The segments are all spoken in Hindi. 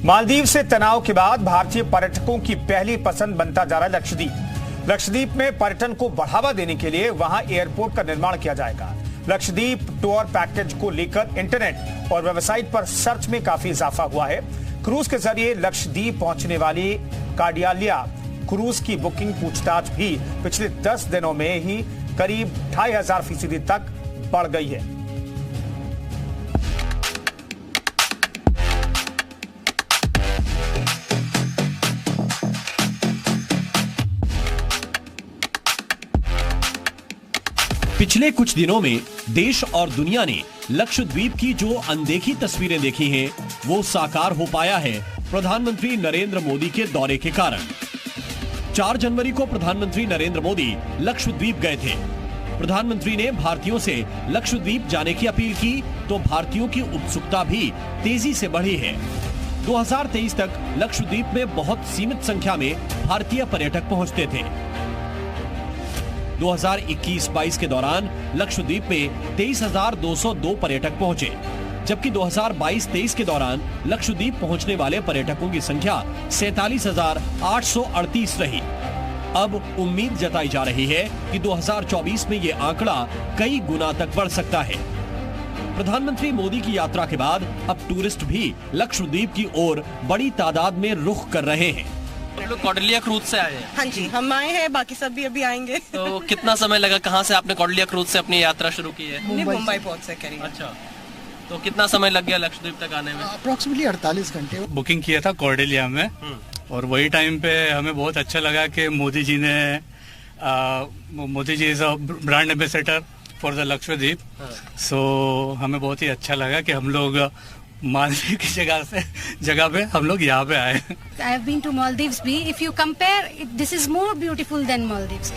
मालदीव से तनाव के बाद भारतीय पर्यटकों की पहली पसंद बनता जा रहा है लक्षद्वीप। लक्षद्वीप में पर्यटन को बढ़ावा देने के लिए वहां एयरपोर्ट का निर्माण किया जाएगा। लक्षद्वीप टूर पैकेज को लेकर इंटरनेट और वेबसाइट पर सर्च में काफी इजाफा हुआ है। क्रूज के जरिए लक्षद्वीप पहुंचने वाली कार्डियालिया क्रूज की बुकिंग पूछताछ भी पिछले 10 दिनों में ही करीब 2500% तक बढ़ गई है। पिछले कुछ दिनों में देश और दुनिया ने लक्षद्वीप की जो अनदेखी तस्वीरें देखी हैं, वो साकार हो पाया है प्रधानमंत्री नरेंद्र मोदी के दौरे के कारण। 4 जनवरी को प्रधानमंत्री नरेंद्र मोदी लक्षद्वीप गए थे। प्रधानमंत्री ने भारतीयों से लक्षद्वीप जाने की अपील की तो भारतीयों की उत्सुकता भी तेजी से बढ़ी है। 2023 तक लक्षद्वीप में बहुत सीमित संख्या में भारतीय पर्यटक पहुंचते थे। 2021-22 के दौरान लक्षद्वीप में 23,202 पर्यटक पहुंचे, जबकि 2022-23 के दौरान लक्षद्वीप पहुंचने वाले पर्यटकों की संख्या 47,838 रही। अब उम्मीद जताई जा रही है कि 2024 में ये आंकड़ा कई गुना तक बढ़ सकता है। प्रधानमंत्री मोदी की यात्रा के बाद अब टूरिस्ट भी लक्षद्वीप की ओर बड़ी तादाद में रुख कर रहे हैं। हम लोग कौडलिया क्रूज से आए हैं। हाँ जी, हम आए हैं, बाकी सब भी अभी आएंगे। तो कितना समय लगा? कहाँ से आपने कौडलिया क्रूज से अपनी यात्रा शुरू की है? मुंबई पहुँच से करीब। अच्छा, तो कितना समय लग गया लक्षद्वीप तक आने में? अप्रोक्सीमेटली 48 घंटे। बुकिंग किया था कौडलिया में और वही टाइम पे हमें बहुत अच्छा लगा कि Modi ji is a brand ambassador for the Lakshadweep. So हमें बहुत ही अच्छा लगा कि हम लोग मालदीव की जगह पे हम लोग यहाँ पे आए। I have been to Maldives भी. If you compare, this is more beautiful than Maldives.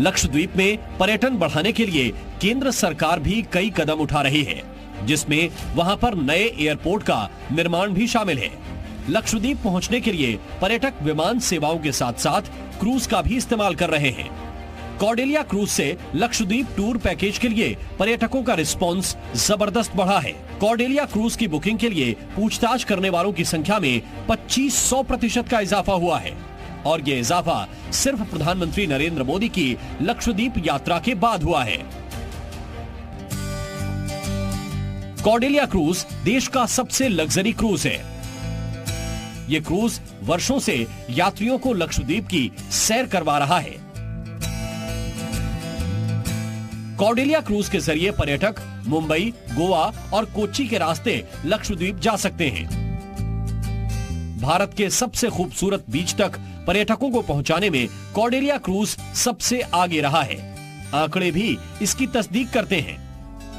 Lakshadweep में पर्यटन बढ़ाने के लिए केंद्र सरकार भी कई कदम उठा रही है, जिसमें वहां पर नए एयरपोर्ट का निर्माण भी शामिल है। लक्षद्वीप पहुंचने के लिए पर्यटक विमान सेवाओं के साथ साथ क्रूज का भी इस्तेमाल कर रहे हैं। कौडलिया क्रूज से लक्षद्वीप टूर पैकेज के लिए पर्यटकों का रिस्पांस जबरदस्त बढ़ा है। कौडलिया क्रूज की बुकिंग के लिए पूछताछ करने वालों की संख्या में 2500% का इजाफा हुआ है और ये इजाफा सिर्फ प्रधानमंत्री नरेंद्र मोदी की लक्षद्वीप यात्रा के बाद हुआ है। कौडलिया क्रूज देश का सबसे लग्जरी क्रूज है। ये क्रूज वर्षों से यात्रियों को लक्षद्वीप की सैर करवा रहा है। कौडलिया क्रूज के जरिए पर्यटक मुंबई, गोवा और कोच्चि के रास्ते लक्षद्वीप जा सकते हैं। भारत के सबसे खूबसूरत बीच तक पर्यटकों को पहुंचाने में कौडलिया क्रूज सबसे आगे रहा है। आंकड़े भी इसकी तस्दीक करते हैं।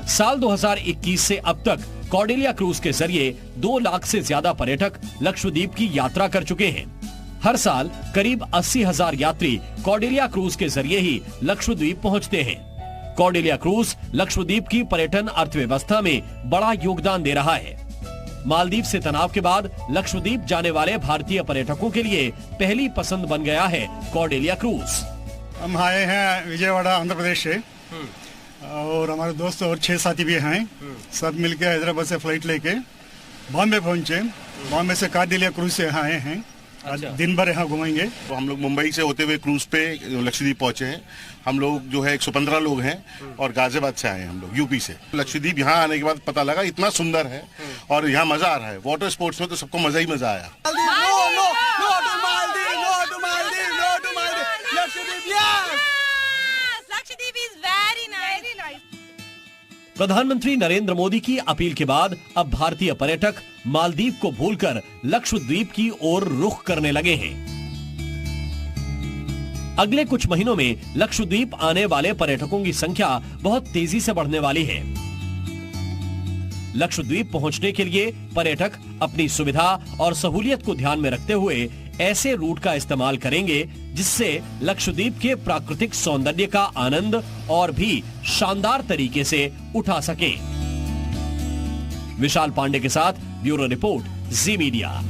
साल 2021 से अब तक कौडलिया क्रूज के जरिए 2 लाख से ज्यादा पर्यटक लक्षद्वीप की यात्रा कर चुके हैं। हर साल करीब 80,000 यात्री कौडलिया क्रूज के जरिए ही लक्षद्वीप पहुंचते हैं। कौडलिया क्रूज लक्षद्वीप की पर्यटन अर्थव्यवस्था में बड़ा योगदान दे रहा है। मालदीव से तनाव के बाद लक्षद्वीप जाने वाले भारतीय पर्यटकों के लिए पहली पसंद बन गया है कौडलिया क्रूज। हम आए हैं विजयवाड़ा आंध्र प्रदेश से और हमारे दोस्त और 6 साथी भी हैं। सब मिलकर हैदराबाद से फ्लाइट लेके बॉम्बे पहुंचे। बॉम्बे से कौडलिया क्रूज से यहाँ आए हैं। अच्छा। दिन भर यहाँ घुमाएंगे। तो हम लोग मुंबई से होते हुए क्रूज पे लक्षद्वीप पहुंचे हैं। हम लोग जो है 115 लोग हैं और गाजियाबाद से आए हैं हम लोग, यूपी से। लक्षद्वीप यहाँ आने के बाद पता लगा इतना सुंदर है और यहाँ मजा आ रहा है। वाटर स्पोर्ट्स में तो सबको मजा ही मजा आया। प्रधानमंत्री नरेंद्र मोदी की अपील के बाद अब भारतीय पर्यटक मालदीव को भूलकर लक्षद्वीप की ओर रुख करने लगे हैं। अगले कुछ महीनों में लक्षद्वीप आने वाले पर्यटकों की संख्या बहुत तेजी से बढ़ने वाली है। लक्षद्वीप पहुंचने के लिए पर्यटक अपनी सुविधा और सहूलियत को ध्यान में रखते हुए ऐसे रूट का इस्तेमाल करेंगे जिससे लक्षद्वीप के प्राकृतिक सौंदर्य का आनंद और भी शानदार तरीके से उठा सकें। विशाल पांडे के साथ ब्यूरो रिपोर्ट, जी मीडिया।